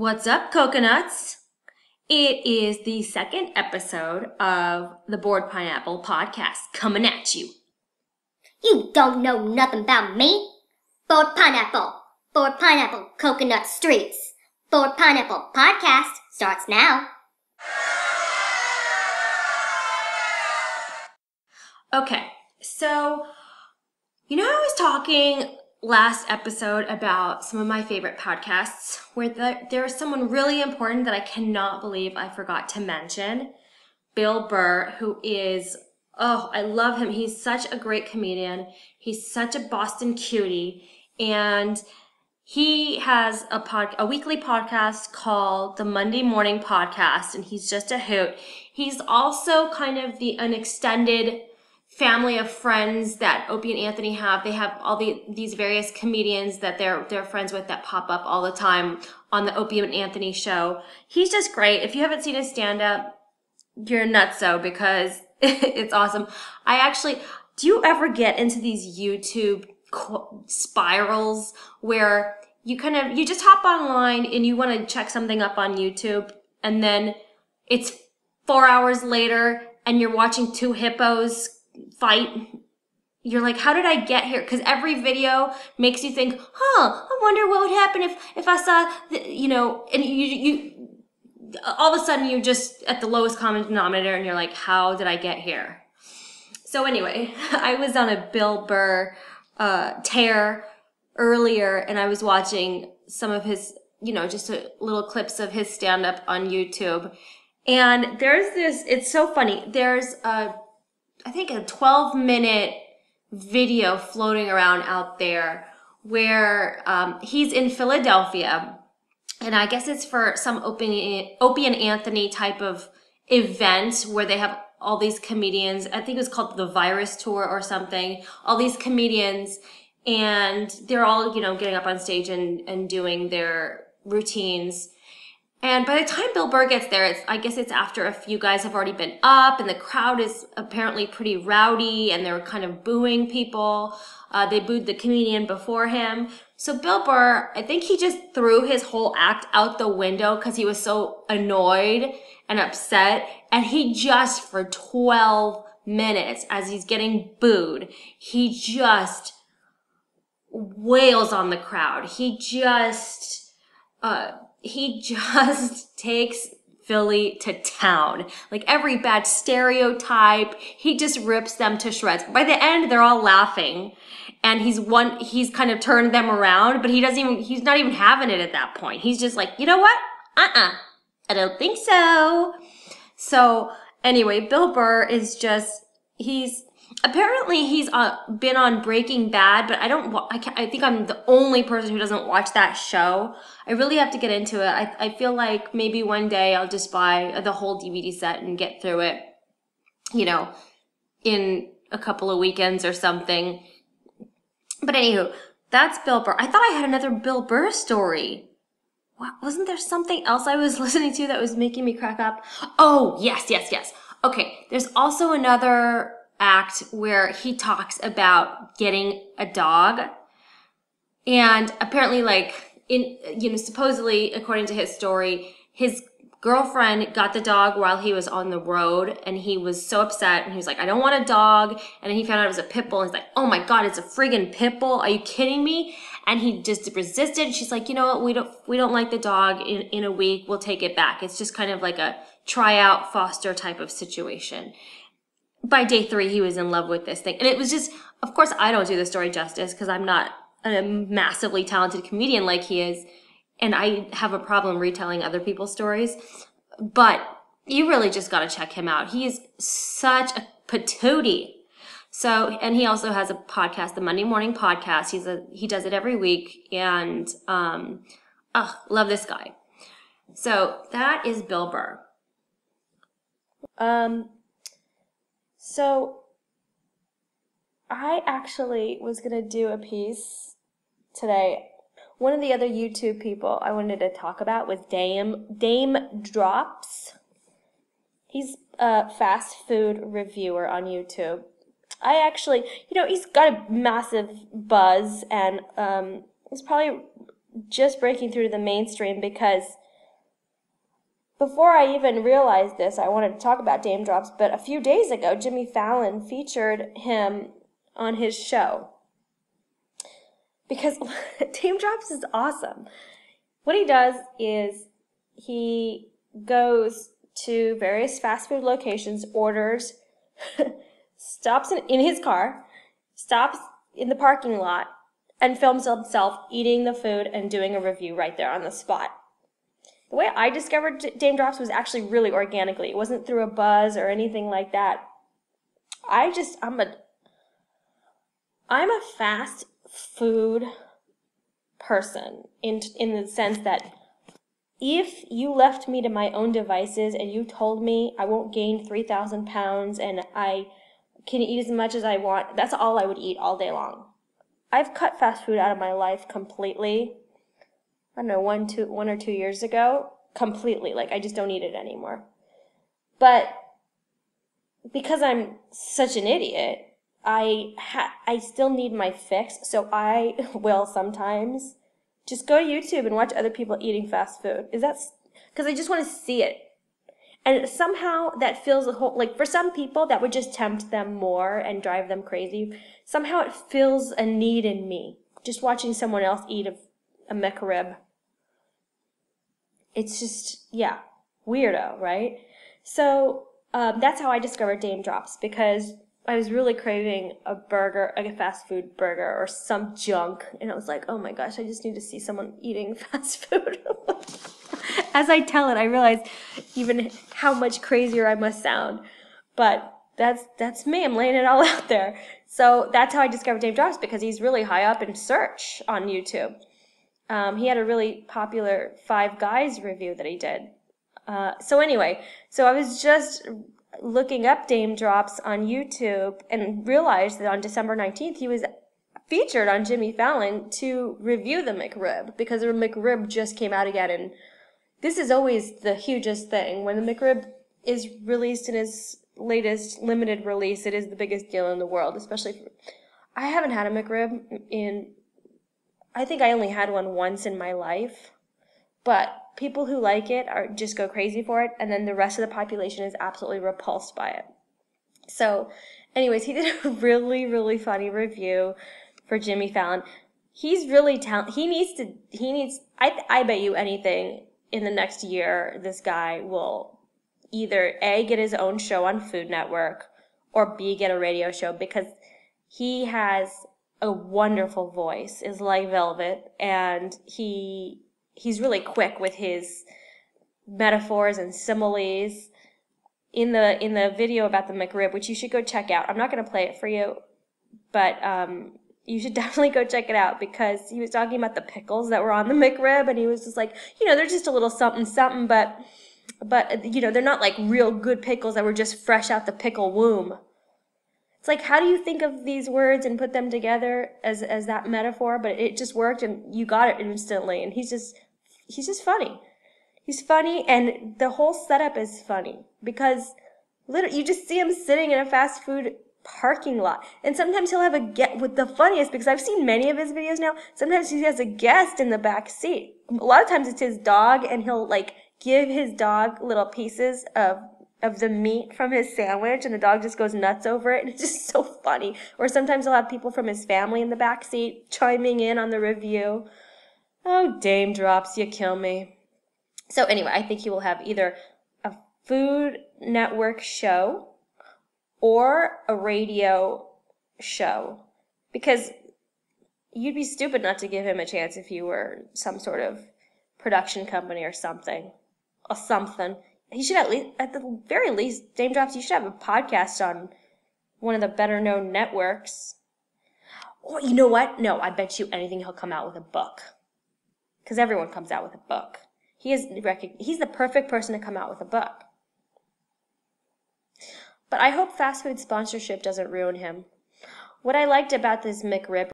What's up, coconuts? It is the second episode of the Bored Pineapple podcast coming at you. You don't know nothing about me. Bored Pineapple, Coconut Streets. Bored Pineapple podcast starts now. Okay, so, I was talking last episode about some of my favorite podcasts where there's someone really important that I cannot believe I forgot to mention. Bill Burr, who is, I love him. He's such a great comedian. He's such a Boston cutie. And he has a weekly podcast called the Monday Morning Podcast, and he's just a hoot. He's also kind of an extended family of friends that Opie and Anthony have. They have all these various comedians that they're friends with that pop up all the time on the Opie and Anthony show. He's just great. If you haven't seen his stand-up, you're nutso because it's awesome. Do you ever get into these YouTube spirals where you just hop online and you want to check something up on YouTube and then it's 4 hours later and you're watching two hippos fight? You're like, how did I get here? Because every video makes you think, I wonder what would happen if I saw, and you all of a sudden you're just at the lowest common denominator and you're like, how did I get here? So anyway, I was on a Bill Burr tear earlier and I was watching some of his, just little clips of his stand-up on YouTube. And there's this, it's so funny. There's I think a 12-minute video floating around out there where he's in Philadelphia, and I guess it's for some Opie and Anthony type of event where they have all these comedians. I think it was called the Virus Tour or something. All these comedians, and they're all, getting up on stage and doing their routines. And by the time Bill Burr gets there, I guess it's after a few guys have already been up and the crowd is apparently pretty rowdy and they're kind of booing people. They booed the comedian before him. So Bill Burr, I think he just threw his whole act out the window because he was so annoyed and upset. And he just, for 12 minutes, as he's getting booed, he just wails on the crowd. He just takes Philly to town. Like every bad stereotype, he just rips them to shreds. By the end, they're all laughing. And he's kind of turned them around, but he's not even having it at that point. He's just like, you know what? I don't think so. So anyway, Bill Burr is apparently he's been on Breaking Bad, but I think I'm the only person who doesn't watch that show. I really have to get into it. I feel like maybe one day I'll just buy the whole DVD set and get through it, in a couple of weekends or something. But anywho, that's Bill Burr. I thought I had another Bill Burr story. What, wasn't there something else I was listening to that was making me crack up? Oh, yes. Okay, there's also another act where he talks about getting a dog, and apparently supposedly according to his story, his girlfriend got the dog while he was on the road and he was so upset and he was like, I don't want a dog. And then he found out it was a pit bull and he's like, oh my God, it's a friggin' pit bull. Are you kidding me? And he just resisted. She's like, you know what? We don't like the dog in a week. We'll take it back. It's just kind of like a tryout foster type of situation. By day 3, he was in love with this thing. And it was just, of course, I don't do the story justice because I'm not a massively talented comedian like he is. And I have a problem retelling other people's stories. But you really just got to check him out. He is such a patootie. So, and he also has a podcast, the Monday Morning Podcast. He does it every week. And, love this guy. So that is Bill Burr. So I actually was going to do a piece today. One of the other YouTube people I wanted to talk about was Daym Drops. He's a fast food reviewer on YouTube. I actually, he's got a massive buzz and he's probably just breaking through the mainstream because before I even realized this, I wanted to talk about Daym Drops, but a few days ago, Jimmy Fallon featured him on his show. Because Daym Drops is awesome. What he does is he goes to various fast food locations, orders, stops in his car, stops in the parking lot, and films himself eating the food and doing a review right there on the spot. The way I discovered Daym Drops was actually really organically. It wasn't through a buzz or anything like that. I'm a fast food person in the sense that if you left me to my own devices and you told me I won't gain 3,000 pounds and I can eat as much as I want, that's all I would eat all day long. I've cut fast food out of my life completely. I don't know, 1 or 2 years ago, completely. Like, I just don't eat it anymore. But because I'm such an idiot, I still need my fix, so I will sometimes just go to YouTube and watch other people eating fast food. Because I just want to see it. And somehow that fills a whole, like for some people that would just tempt them more and drive them crazy. Somehow it fills a need in me, just watching someone else eat a McRib. It's just, yeah, weirdo, right? So that's how I discovered Daym Drops, because I was really craving a burger, like a fast food burger or some junk. And I was like, oh my gosh, I just need to see someone eating fast food. As I tell it, I realize even how much crazier I must sound. But that's me. I'm laying it all out there. So that's how I discovered Daym Drops, because he's really high up in search on YouTube. He had a really popular Five Guys review that he did. So I was just looking up Daym Drops on YouTube and realized that on December 19th he was featured on Jimmy Fallon to review the McRib, because the McRib just came out again, and this is always the hugest thing. When the McRib is released in its latest limited release, it is the biggest deal in the world, especially I haven't had a McRib I think I only had one once in my life, but people who like it just go crazy for it, and then the rest of the population is absolutely repulsed by it. So, anyways, he did a really, really funny review for Jimmy Fallon. He's really talented. I bet you anything in the next year, this guy will either A, get his own show on Food Network, or B, get a radio show, because he has a wonderful voice, is like velvet, and he's really quick with his metaphors and similes. In the video about the McRib, which you should go check out. I'm not going to play it for you, but you should definitely go check it out, because he was talking about the pickles that were on the McRib, and he was just like, they're just a little something something, but they're not like real good pickles that were just fresh out the pickle womb. It's like, how do you think of these words and put them together as that metaphor? But it just worked, and you got it instantly. And he's just funny. He's funny, and the whole setup is funny, because literally you just see him sitting in a fast food parking lot, and sometimes he'll have with the funniest, because I've seen many of his videos now. Sometimes he has a guest in the back seat. A lot of times it's his dog, and he'll like give his dog little pieces of the meat from his sandwich, and the dog just goes nuts over it, and it's just so funny. Or sometimes he'll have people from his family in the back seat chiming in on the review. Oh, Daym Drops, you kill me. So anyway, I think he will have either a Food Network show or a radio show, because you'd be stupid not to give him a chance if you were some sort of production company or something. He should at the very least, Daym Drops, you should have a podcast on one of the better known networks. Or you know what? No, I bet you anything he'll come out with a book, because everyone comes out with a book. He's the perfect person to come out with a book. But I hope fast food sponsorship doesn't ruin him. What I liked about this McRib